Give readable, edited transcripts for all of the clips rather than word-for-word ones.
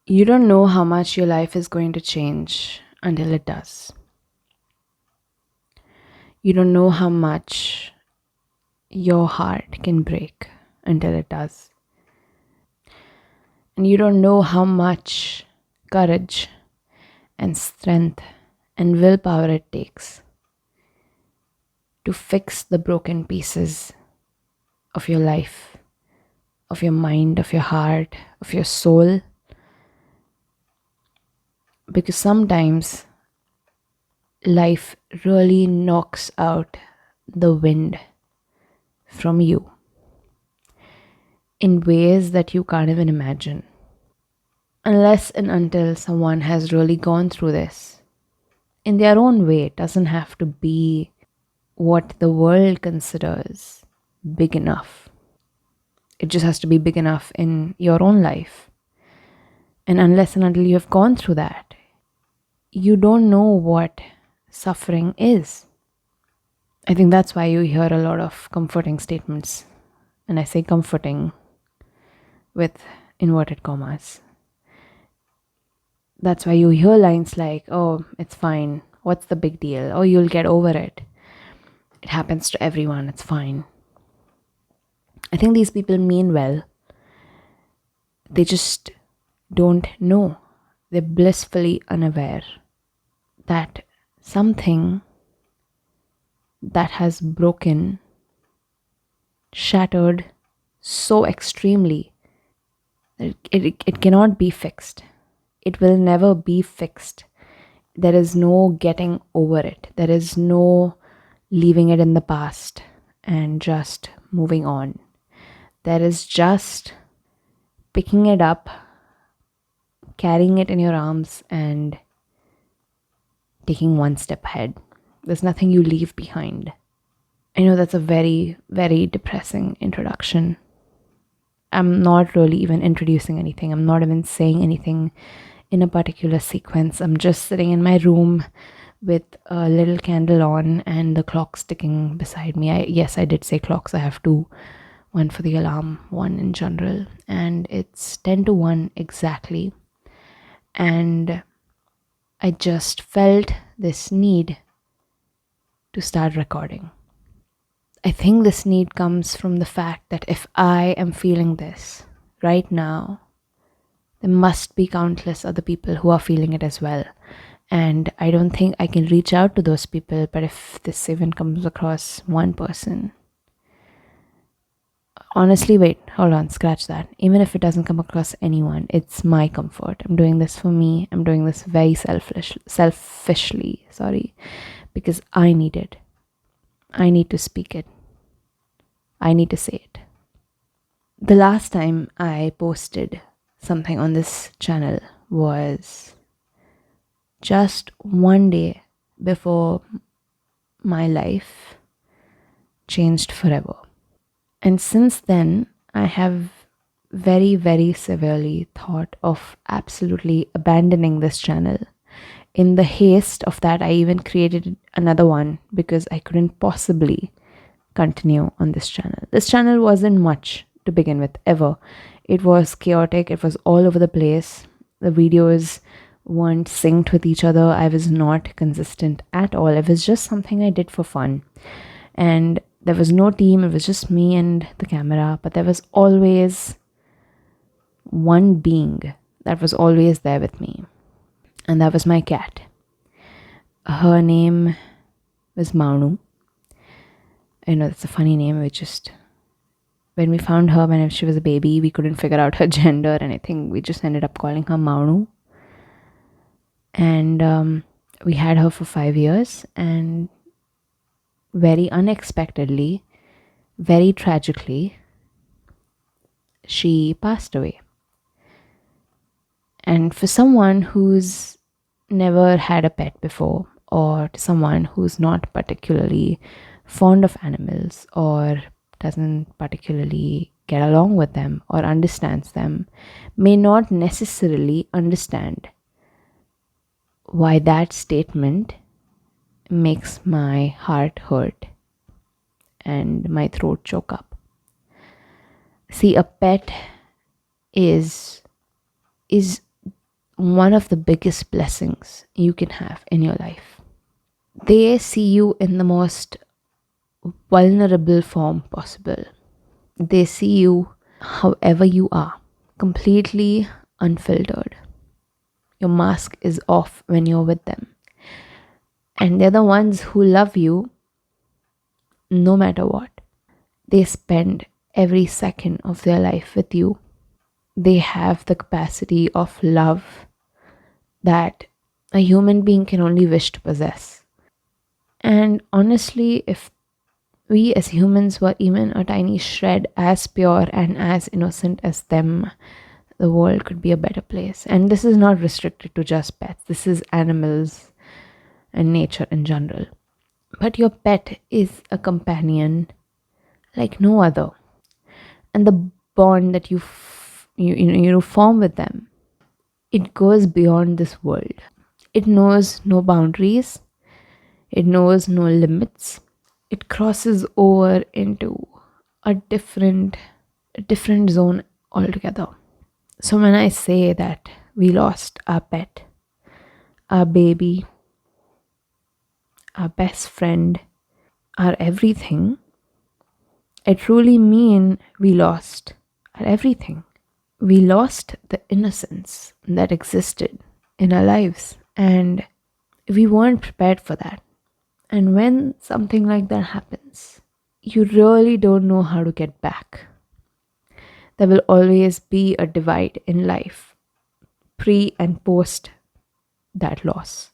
You don't know how much your life is going to change until it does. You don't know how much your heart can break until it does. And you don't know how much courage and strength and willpower it takes to fix the broken pieces of your life, of your mind, of your heart, of your soul. Because sometimes life really knocks out the wind from you in ways that you can't even imagine. Unless and until someone has really gone through this in their own way, it doesn't have to be what the world considers big enough. It just has to be big enough in your own life. And unless and until you have gone through that, you don't know what suffering is. I think that's why you hear a lot of comforting statements. And I say comforting with inverted commas. That's why you hear lines like, oh, it's fine. What's the big deal? Oh, you'll get over it. It happens to everyone. It's fine. I think these people mean well. They just don't know. They're blissfully unaware that something that has broken, shattered so extremely that it cannot be fixed. It will never be fixed. There is no getting over it. There is no leaving it in the past and just moving on. There is just picking it up, carrying it in your arms, and taking one step ahead. There's nothing you leave behind. I know that's a very, very depressing introduction. I'm not really even introducing anything. I'm not even saying anything in a particular sequence. I'm just sitting in my room with a little candle on and the clock ticking beside me. Yes, I did say clocks. I have two. One for the alarm, one in general. And it's 10 to 1 exactly. And I just felt this need to start recording. I think this need comes from the fact that if I am feeling this right now, there must be countless other people who are feeling it as well. And I don't think I can reach out to those people, but if this even comes across one person, honestly, wait, hold on, scratch that. Even if it doesn't come across anyone, it's my comfort. I'm doing this for me. I'm doing this very selfishly, because I need it. I need to speak it. I need to say it. The last time I posted something on this channel was just one day before my life changed forever. And since then, I have very, very severely thought of absolutely abandoning this channel. In the haste of that, I even created another one because I couldn't possibly continue on this channel. This channel wasn't much to begin with, ever. It was chaotic. It was all over the place. The videos weren't synced with each other. I was not consistent at all. It was just something I did for fun. And there was no team. It was just me and the camera. But there was always one being that was always there with me. And that was my cat. Her name was Manu. I know that's a funny name. When we found her when she was a baby, we couldn't figure out her gender, and I think we just ended up calling her Manu. And we had her for 5 years, and very unexpectedly, very tragically, she passed away. And for someone who's never had a pet before, or to someone who's not particularly fond of animals or doesn't particularly get along with them or understands them, may not necessarily understand why that statement makes my heart hurt and my throat choke up. See, a pet is one of the biggest blessings you can have in your life. They see you in the most vulnerable form possible. They see you however you are, completely unfiltered. Your mask is off when you're with them. And they're the ones who love you no matter what. They spend every second of their life with you. They have the capacity of love that a human being can only wish to possess. And honestly, if we as humans were even a tiny shred as pure and as innocent as them, the world could be a better place. And this is not restricted to just pets, this is animals and nature in general. But your pet is a companion like no other. And the bond that you form with them, it goes beyond this world. It knows no boundaries, it knows no limits. It crosses over into a different zone altogether. So when I say that we lost our pet, our baby, our best friend, our everything, I truly mean we lost our everything. We lost the innocence that existed in our lives, and we weren't prepared for that. And when something like that happens, you really don't know how to get back. There will always be a divide in life, pre and post that loss.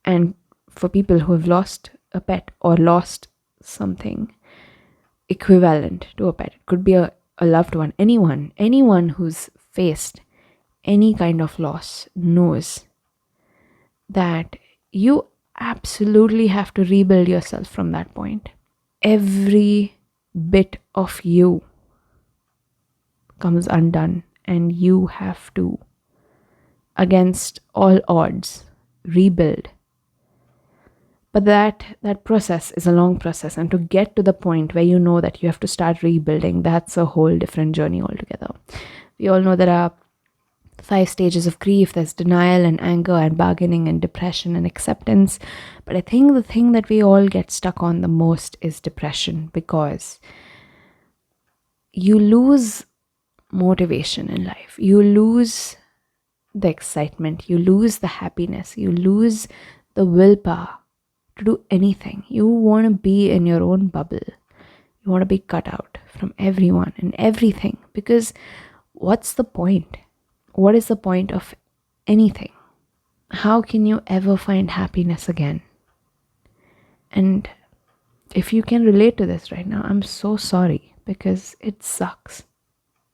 And for people who have lost a pet or lost something equivalent to a pet, it could be a loved one, anyone who's faced any kind of loss knows that you absolutely have to rebuild yourself from that point. Every bit of you comes undone, and you have to, against all odds, rebuild. But that process is a long process, and to get to the point where you know that you have to start rebuilding, that's a whole different journey altogether. We all know there are 5 stages of grief. There's denial and anger and bargaining and depression and acceptance. But I think the thing that we all get stuck on the most is depression, because you lose motivation in life. You lose the excitement. You lose the happiness. You lose the willpower to do anything. You want to be in your own bubble. You want to be cut out from everyone and everything, because what's the point? What is the point of anything? How can you ever find happiness again? And if you can relate to this right now, I'm so sorry, because it sucks.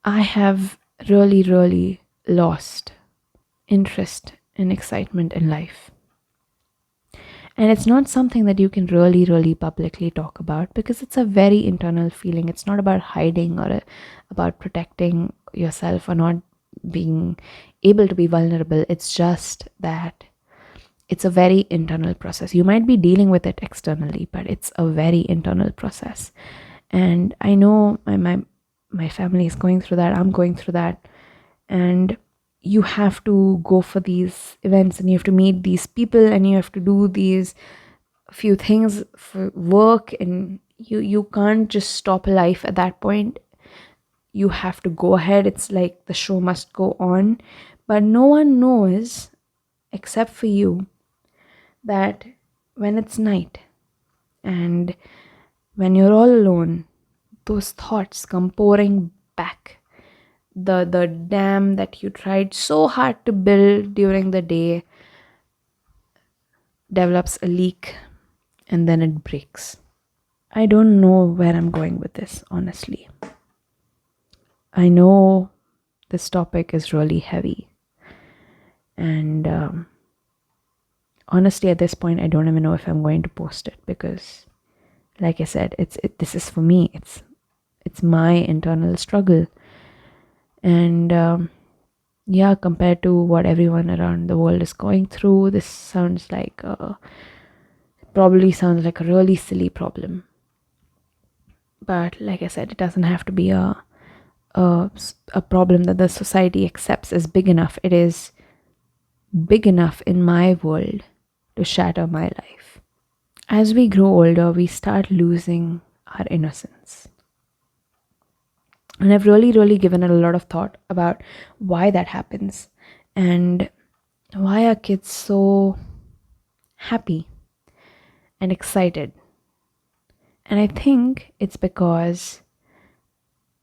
I have really lost interest and excitement in life. And it's not something that you can really publicly talk about, because it's a very internal feeling. It's not about hiding or about protecting yourself or not being able to be vulnerable. It's just that it's a very internal process. You might be dealing with it externally, but it's a very internal process. And I know my family is going through that. I'm going through that. And you have to go for these events, and you have to meet these people, and you have to do these few things for work, and you can't just stop life at that point. You have to go ahead. It's like the show must go on. But no one knows except for you that when it's night and when you're all alone, those thoughts come pouring back. The dam that you tried so hard to build during the day develops a leak, and then it breaks. I don't know where I'm going with this, honestly. I know this topic is really heavy, and honestly, at this point, I don't even know if I'm going to post it, because, like I said, this is for me. It's my internal struggle. And yeah, compared to what everyone around the world is going through, this sounds like probably sounds like a really silly problem. But like I said, it doesn't have to be a problem that the society accepts as big enough. It is big enough in my world to shatter my life. As we grow older, we start losing our innocence. And I've really given it a lot of thought about why that happens and why are kids so happy and excited. And I think it's because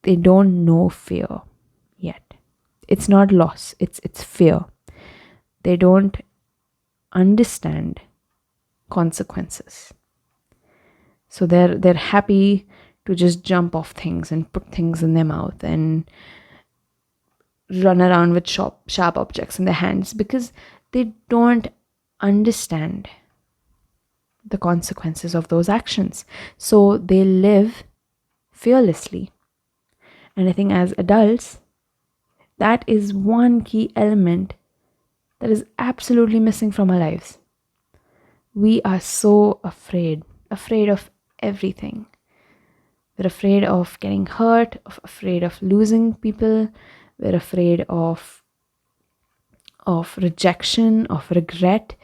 they don't know fear yet. It's not loss, it's fear. They don't understand consequences. So they're happy to just jump off things and put things in their mouth and run around with sharp objects in their hands because they don't understand the consequences of those actions. So they live fearlessly. And I think as adults, that is one key element that is absolutely missing from our lives. We are so afraid of everything. We're afraid of getting hurt, afraid of losing people. We're afraid of rejection, of regret.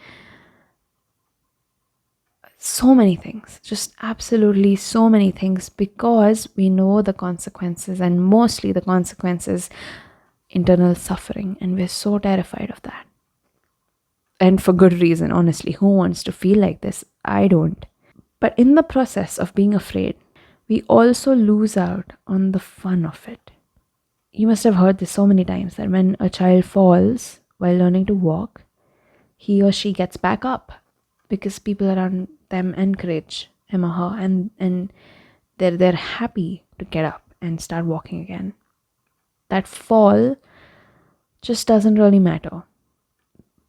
So many things, just absolutely so many things, because we know the consequences, and mostly the consequences, internal suffering, and we're so terrified of that. And for good reason, honestly. Who wants to feel like this? I don't. But in the process of being afraid, we also lose out on the fun of it. You must have heard this so many times that when a child falls while learning to walk, he or she gets back up because people around them encourage him or her, and they're happy to get up and start walking again. That fall just doesn't really matter.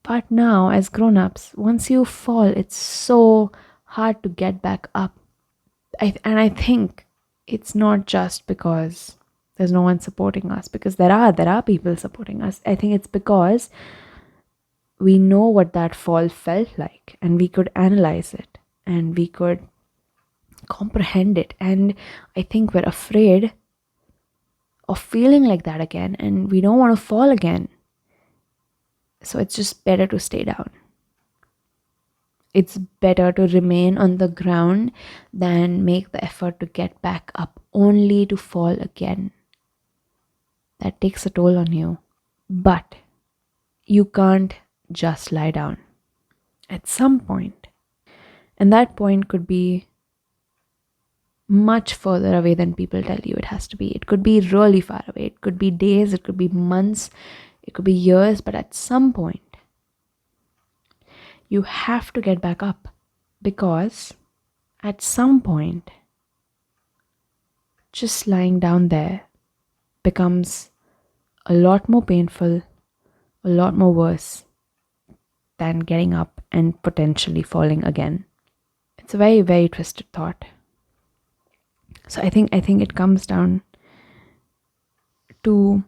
But now, as grown-ups, once you fall, it's so hard to get back up. I think it's not just because there's no one supporting us, because there are people supporting us. I think it's because we know what that fall felt like, and we could analyze it, and we could comprehend it. And I think we're afraid of feeling like that again, and we don't want to fall again. So it's just better to stay down. It's better to remain on the ground than make the effort to get back up only to fall again. That takes a toll on you. But you can't just lie down. At some point, and that point could be much further away than people tell you it has to be. It could be really far away. It could be days, it could be months, it could be years, but at some point, you have to get back up, because at some point, just lying down there becomes a lot more painful, a lot more worse than getting up and potentially falling again. It's a very twisted thought. So I think it comes down to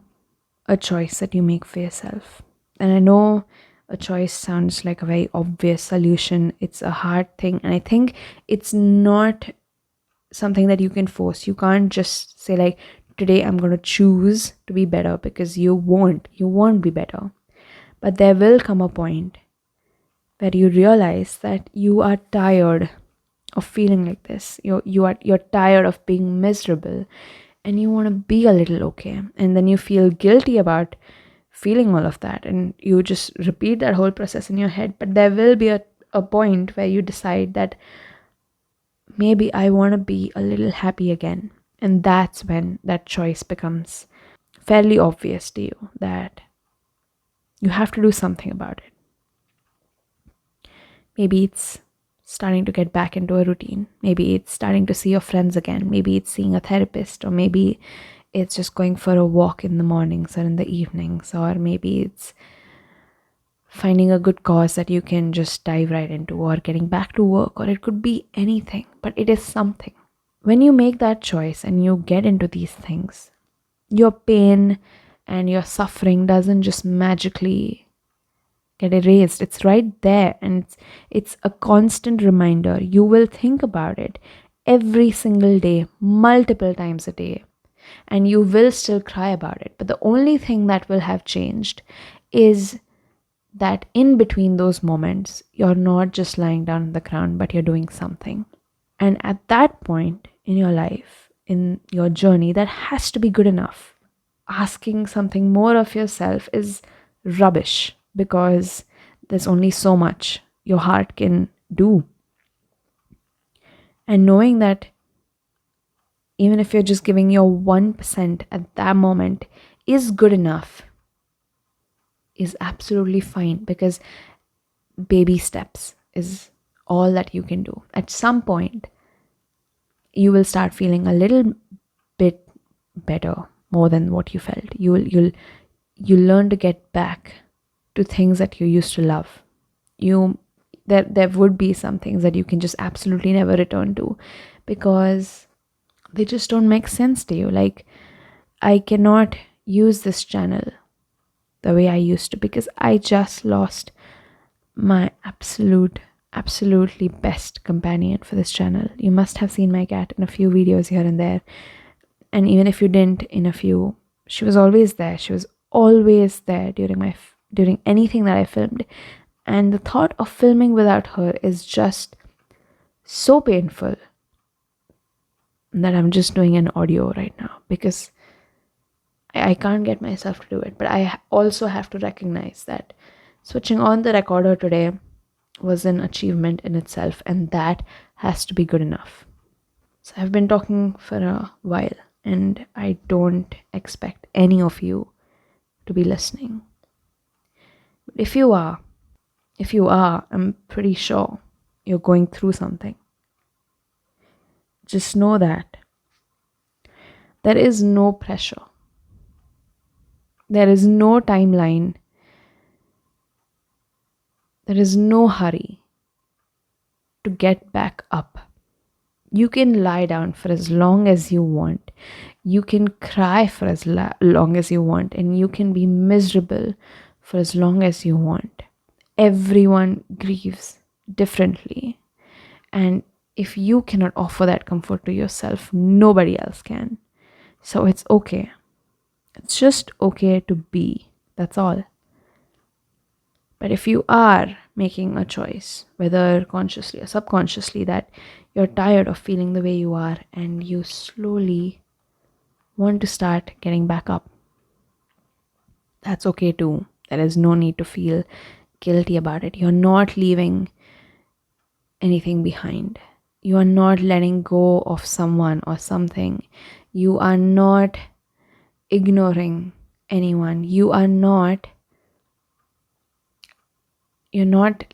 a choice that you make for yourself. And I know a choice sounds like a very obvious solution. It's a hard thing, and I think it's not something that you can force. You can't just say like, today I'm going to choose to be better, because you won't be better. But there will come a point where you realize that you are tired of feeling like this. You're tired of being miserable, and you want to be a little okay. And then you feel guilty about feeling all of that, and you just repeat that whole process in your head. But there will be a point where you decide that maybe I want to be a little happy again. And that's when that choice becomes fairly obvious to you, that you have to do something about it. Maybe it's starting to get back into a routine. Maybe it's starting to see your friends again. Maybe it's seeing a therapist, or maybe it's just going for a walk in the mornings or in the evenings, or maybe it's finding a good cause that you can just dive right into, or getting back to work, or it could be anything, but it is something. When you make that choice and you get into these things, your pain and your suffering doesn't just magically get erased. It's right there, and it's a constant reminder. You will think about it every single day, multiple times a day, and you will still cry about it. But the only thing that will have changed is that in between those moments, you're not just lying down on the ground, but you're doing something. And at that point in your life, in your journey, that has to be good enough. Asking something more of yourself is rubbish because there's only so much your heart can do. And knowing that even if you're just giving your 1% at that moment is good enough is absolutely fine, because baby steps is all that you can do. At some point, you will start feeling a little bit better, more than what you felt. You'll learn to get back to things that you used to love. There would be some things that you can just absolutely never return to because they just don't make sense to you. Like, I cannot use this channel the way I used to because I just lost my absolutely best companion for this channel. You must have seen my cat in a few videos here and there. And even if you didn't, in a few, she was always there. She was always there during anything that I filmed. And the thought of filming without her is just so painful that I'm just doing an audio right now because I can't get myself to do it. But I also have to recognize that switching on the recorder today was an achievement in itself, and that has to be good enough. So I've been talking for a while, and I don't expect any of you to be listening. But if you are, I'm pretty sure you're going through something. Just know that there is no pressure. There is no timeline. There is no hurry to get back up. You can lie down for as long as you want. You can cry for as long as you want. And you can be miserable for as long as you want. Everyone grieves differently. And if you cannot offer that comfort to yourself, nobody else can. So it's okay. It's just okay to be. That's all. But if you are making a choice, whether consciously or subconsciously, that you're tired of feeling the way you are and you slowly want to start getting back up, that's okay too. There is no need to feel guilty about it. You're not leaving anything behind. You are not letting go of someone or something. You are not ignoring anyone. You're not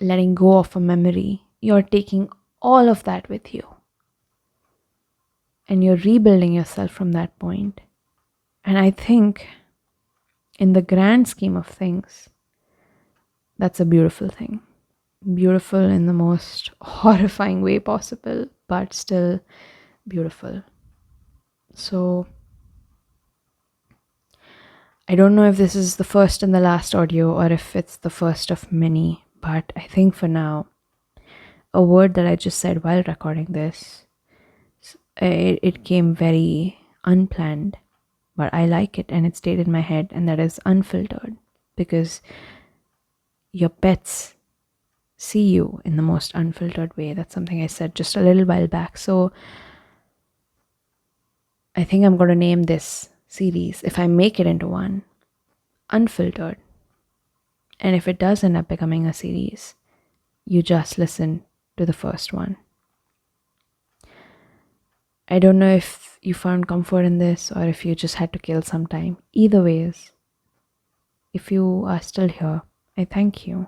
letting go of a memory. You're taking all of that with you. And you're rebuilding yourself from that point. And I think in the grand scheme of things, that's a beautiful thing. Beautiful in the most horrifying way possible, but still beautiful. So I don't know if this is the first and the last audio or if it's the first of many, but I think for now, a word that I just said while recording this, it came very unplanned, but I like it and it stayed in my head, and that is unfiltered, because your pets see you in the most unfiltered way. That's something I said just a little while back. So I think I'm going to name this series, if I make it into one, Unfiltered. And if it does end up becoming a series, you just listen to the first one. I don't know if you found comfort in this or if you just had to kill some time. Either ways, if you are still here, I thank you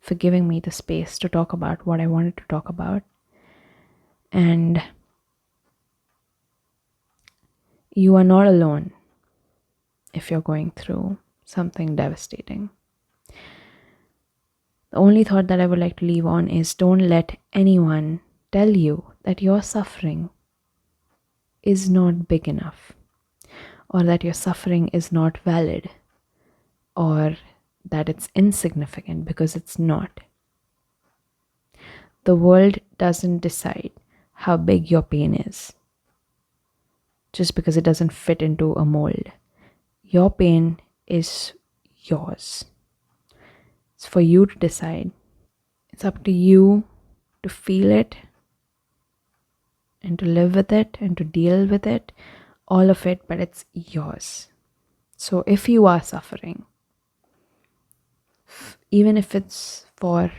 for giving me the space to talk about what I wanted to talk about. And you are not alone if you're going through something devastating. The only thought that I would like to leave on is, don't let anyone tell you that your suffering is not big enough, or that your suffering is not valid, or that it's insignificant, because it's not. The world doesn't decide how big your pain is just because it doesn't fit into a mold. Your pain is yours. It's for you to decide. It's up to you to feel it and to live with it and to deal with it, all of it, but it's yours. So if you are suffering, even if it's for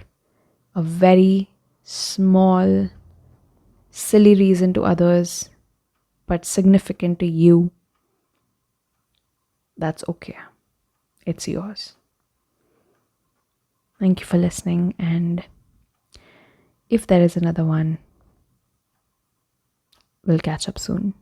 a very small, silly reason to others, but significant to you, that's okay. It's yours. Thank you for listening, and if there is another one, we'll catch up soon.